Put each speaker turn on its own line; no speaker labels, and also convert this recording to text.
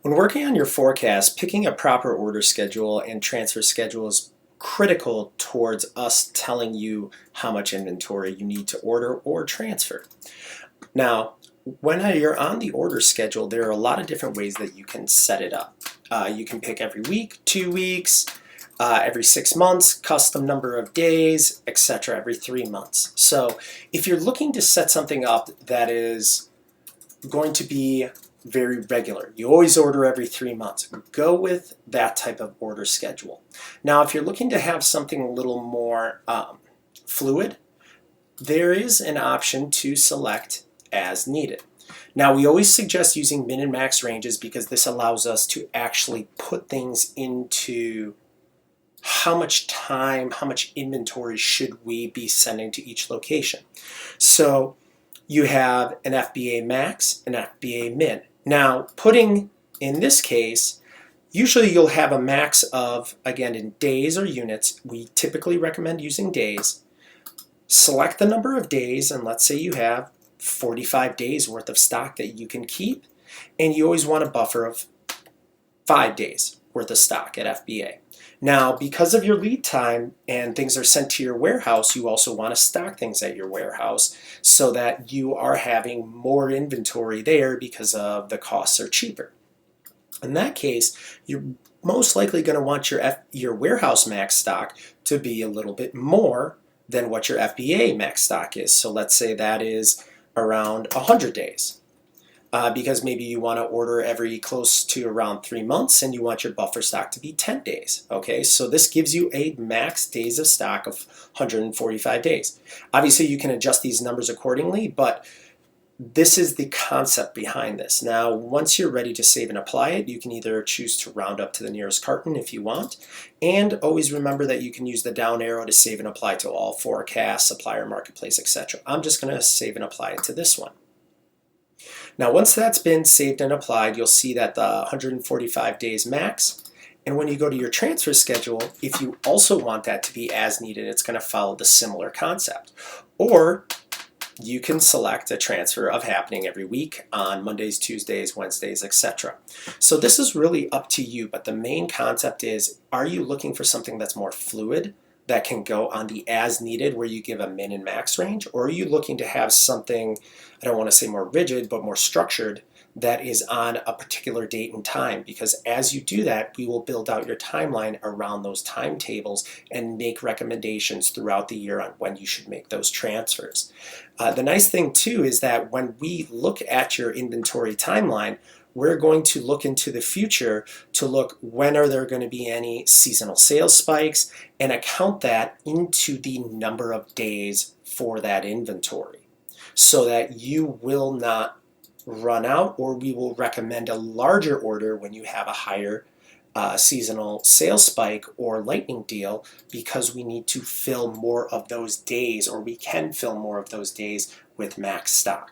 When working on your forecast, picking a proper order schedule and transfer schedule is critical towards us telling you how much inventory you need to order or transfer. Now, when you're on the order schedule, there are a lot of different ways that you can set it up. You can pick every week, 2 weeks, every 6 months, custom number of days, etc., every 3 months. So if you're looking to set something up that is going to be very regular, you always order every 3 months, go with that type of order schedule. Now, if you're looking to have something a little more fluid, there is an option to select as needed. Now, we always suggest using min and max ranges because this allows us to actually put things into how much time, how much inventory should we be sending to each location. So you have an FBA max, an FBA min. Now, putting in this case, usually you'll have a max of, again, in days or units. We typically recommend using days. Select the number of days, and let's say you have 45 days worth of stock that you can keep, and you always want a buffer of 5 days worth of stock at FBA. Now, because of your lead time and things are sent to your warehouse, you also want to stock things at your warehouse so that you are having more inventory there because of the costs are cheaper. In that case, you're most likely going to want your warehouse max stock to be a little bit more than what your FBA max stock is. So let's say that is around 100 days. Because maybe you want to order every close to around 3 months and you want your buffer stock to be 10 days. Okay, so this gives you a max days of stock of 145 days. Obviously, you can adjust these numbers accordingly, but this is the concept behind this. Now, once you're ready to save and apply it, you can either choose to round up to the nearest carton if you want, and always remember that you can use the down arrow to save and apply to all forecasts, supplier marketplace, etc. I'm just going to save and apply it to this one. Now, once that's been saved and applied, you'll see that the 145 days max. And when you go to your transfer schedule, if you also want that to be as needed, it's going to follow the similar concept. Or you can select a transfer of happening every week on Mondays, Tuesdays, Wednesdays, etc. So this is really up to you, but the main concept is, are you looking for something that's more fluid, that can go on the as needed where you give a min and max range, or are you looking to have something, I don't want to say more rigid, but more structured, that is on a particular date and time? Because as you do that, we will build out your timeline around those timetables and make recommendations throughout the year on when you should make those transfers. The nice thing too is that when we look at your inventory timeline, we're going to look into the future to look when are there going to be any seasonal sales spikes and account that into the number of days for that inventory so that you will not run out, or we will recommend a larger order when you have a higher seasonal sales spike or lightning deal, because we need to fill more of those days, or we can fill more of those days with max stock.